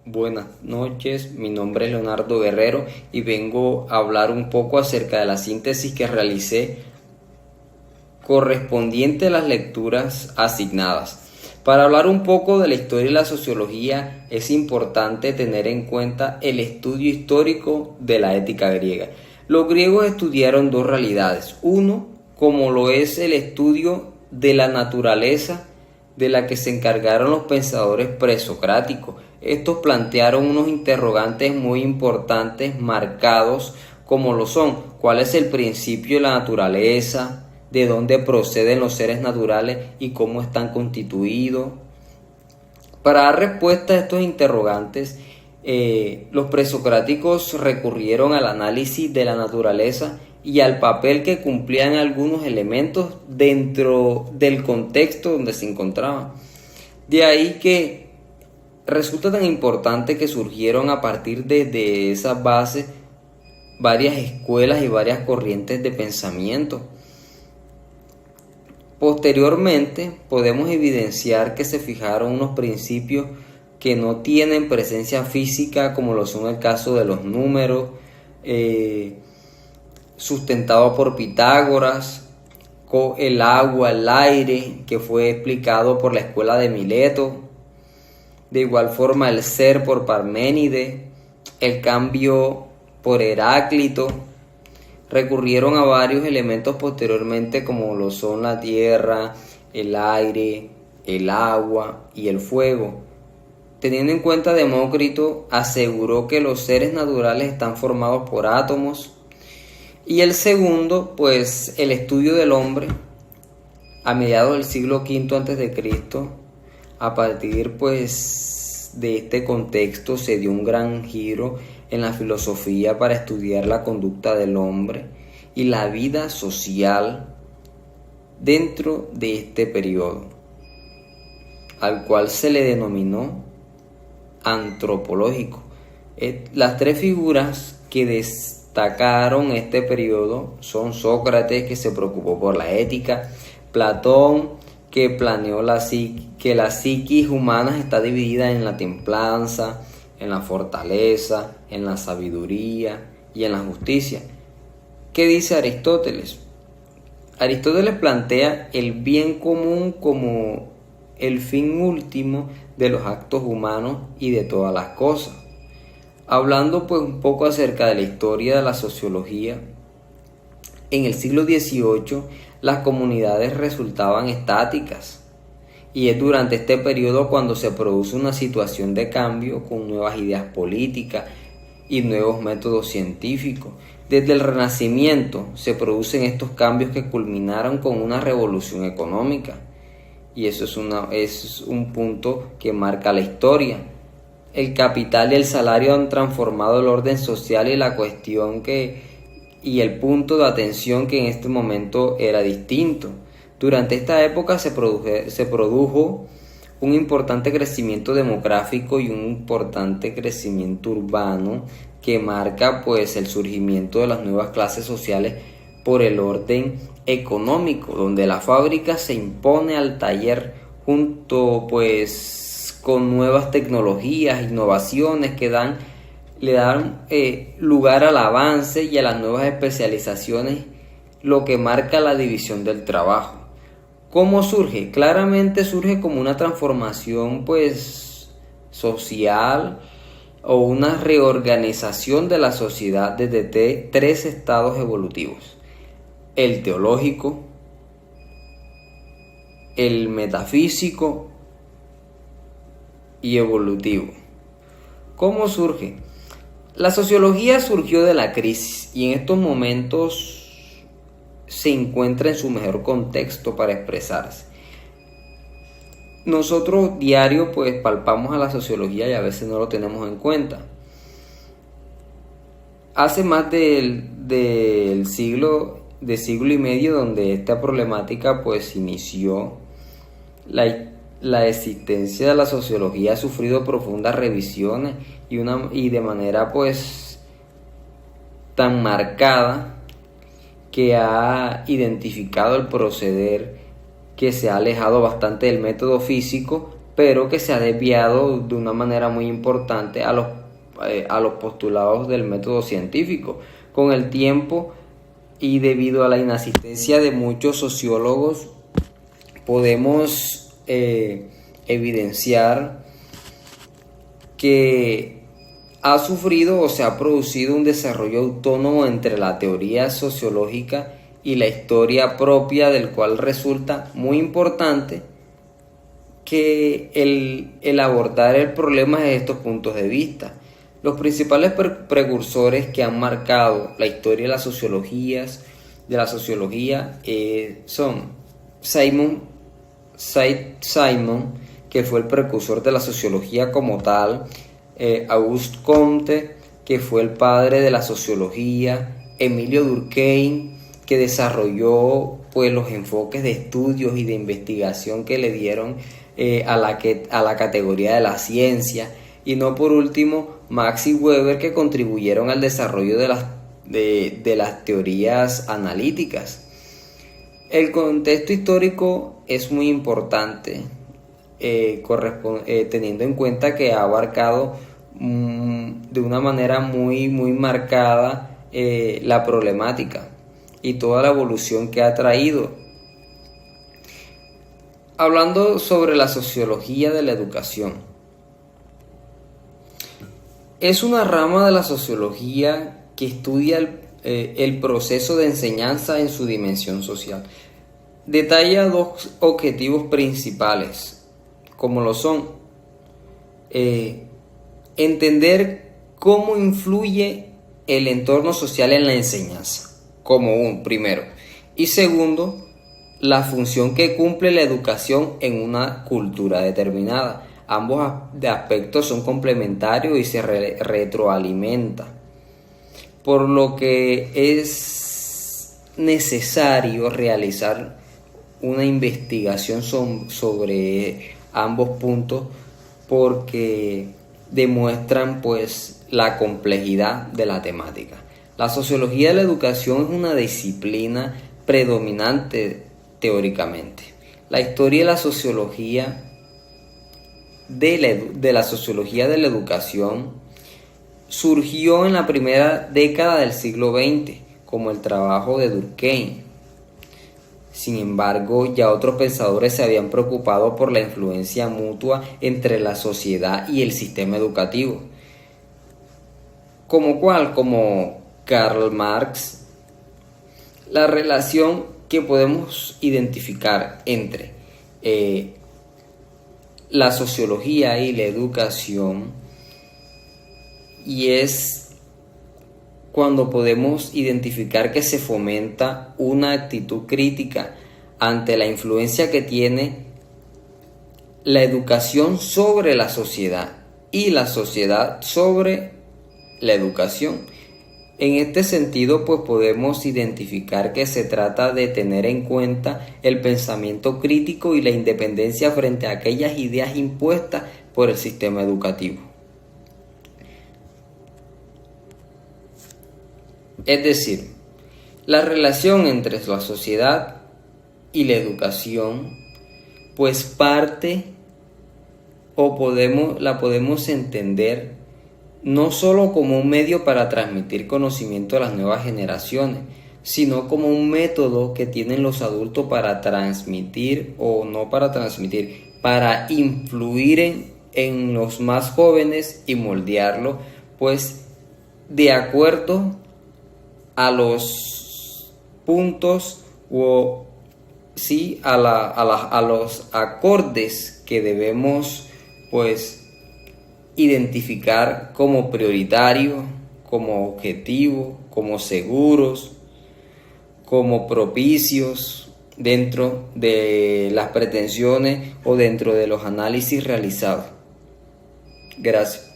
Buenas noches, mi nombre es Leonardo Guerrero y vengo a hablar un poco acerca de la síntesis que realicé correspondiente a las lecturas asignadas. Para hablar un poco de la historia y la sociología es importante tener en cuenta el estudio histórico de la ética griega. Los griegos estudiaron dos realidades, uno como lo es el estudio de la naturaleza de la que se encargaron los pensadores presocráticos. Estos plantearon unos interrogantes muy importantes marcados como lo son: ¿cuál es el principio de la naturaleza? ¿De dónde proceden los seres naturales y cómo están constituidos? Para dar respuesta a estos interrogantes, los presocráticos recurrieron al análisis de la naturaleza y al papel que cumplían algunos elementos dentro del contexto donde se encontraban. De ahí que resulta tan importante que surgieron a partir de esas bases varias escuelas y varias corrientes de pensamiento. Posteriormente podemos evidenciar que se fijaron unos principios que no tienen presencia física, como lo son el caso de los números, sustentado por Pitágoras, el agua, el aire, que fue explicado por la escuela de Mileto, de igual forma el ser por Parménides, el cambio por Heráclito. Recurrieron a varios elementos posteriormente como lo son la tierra, el aire, el agua y el fuego. Teniendo en cuenta, Demócrito aseguró que los seres naturales están formados por átomos. Y el segundo, pues el estudio del hombre a mediados del siglo V a.C., a partir pues de este contexto se dio un gran giro en la filosofía para estudiar la conducta del hombre y la vida social dentro de este periodo, al cual se le denominó antropológico. Las tres figuras que destacaron este periodo son Sócrates, que se preocupó por la ética; Platón, que planeó que la psiquis humana está dividida en la templanza, en la fortaleza, en la sabiduría y en la justicia. ¿Qué dice Aristóteles? Aristóteles plantea el bien común como el fin último de los actos humanos y de todas las cosas. Hablando pues un poco acerca de la historia de la sociología, en el siglo XVIII las comunidades resultaban estáticas. Y es durante este periodo cuando se produce una situación de cambio con nuevas ideas políticas y nuevos métodos científicos. Desde el Renacimiento se producen estos cambios que culminaron con una revolución económica. Y eso es un punto que marca la historia. El capital y el salario han transformado el orden social y la cuestión y el punto de atención que en este momento era distinto. Durante esta época se produjo un importante crecimiento demográfico y un importante crecimiento urbano que marca pues el surgimiento de las nuevas clases sociales por el orden económico, donde la fábrica se impone al taller junto pues con nuevas tecnologías, innovaciones que le dan lugar al avance y a las nuevas especializaciones, lo que marca la división del trabajo. ¿Cómo surge? Claramente surge como una transformación pues social o una reorganización de la sociedad desde tres estados evolutivos: el teológico, el metafísico y evolutivo. ¿Cómo surge? La sociología surgió de la crisis y en estos momentos se encuentra en su mejor contexto para expresarse. Nosotros diario pues palpamos a la sociología y a veces no lo tenemos en cuenta. Hace más del siglo y medio donde esta problemática pues inició, la existencia de la sociología ha sufrido profundas revisiones y de manera pues tan marcada que ha identificado el proceder que se ha alejado bastante del método físico pero que se ha desviado de una manera muy importante a los postulados del método científico. Con el tiempo y debido a la inasistencia de muchos sociólogos, podemos evidenciar que ha sufrido o se ha producido un desarrollo autónomo entre la teoría sociológica y la historia propia, del cual resulta muy importante que el abordar el problema desde estos puntos de vista. Los principales precursores que han marcado la historia de la sociología son Simon, que fue el precursor de la sociología como tal, Auguste Comte, que fue el padre de la sociología, Emilio Durkheim, que desarrolló pues los enfoques de estudios y de investigación que le dieron a la categoría de la ciencia, y no por último Max y Weber, que contribuyeron al desarrollo de las teorías analíticas. El contexto histórico es muy importante, teniendo en cuenta que ha abarcado de una manera muy marcada la problemática y toda la evolución que ha traído. Hablando sobre la sociología de la educación, es una rama de la sociología que estudia el proceso de enseñanza en su dimensión social. Detalla dos objetivos principales, como lo son entender cómo influye el entorno social en la enseñanza, como un primero, y segundo, la función que cumple la educación en una cultura determinada. Ambos aspectos son complementarios y se retroalimentan, por lo que es necesario realizar una investigación sobre ambos puntos, porque demuestran pues la complejidad de la temática. La sociología de la educación es una disciplina predominante teóricamente. La historia de la sociología de la sociología de la educación surgió en la primera década del siglo XX, como el trabajo de Durkheim. Sin embargo, ya otros pensadores se habían preocupado por la influencia mutua entre la sociedad y el sistema educativo. Como Karl Marx. La relación que podemos identificar entre la sociología y la educación, y es cuando podemos identificar que se fomenta una actitud crítica ante la influencia que tiene la educación sobre la sociedad y la sociedad sobre la educación. En este sentido, pues podemos identificar que se trata de tener en cuenta el pensamiento crítico y la independencia frente a aquellas ideas impuestas por el sistema educativo. Es decir, la relación entre la sociedad y la educación, pues parte la podemos entender no solo como un medio para transmitir conocimiento a las nuevas generaciones, sino como un método que tienen los adultos para transmitir, o no para transmitir, para influir en los más jóvenes y moldearlo, pues de acuerdo a los puntos a los acordes que debemos pues identificar como prioritarios, como objetivos, como seguros, como propicios dentro de las pretensiones o dentro de los análisis realizados. Gracias.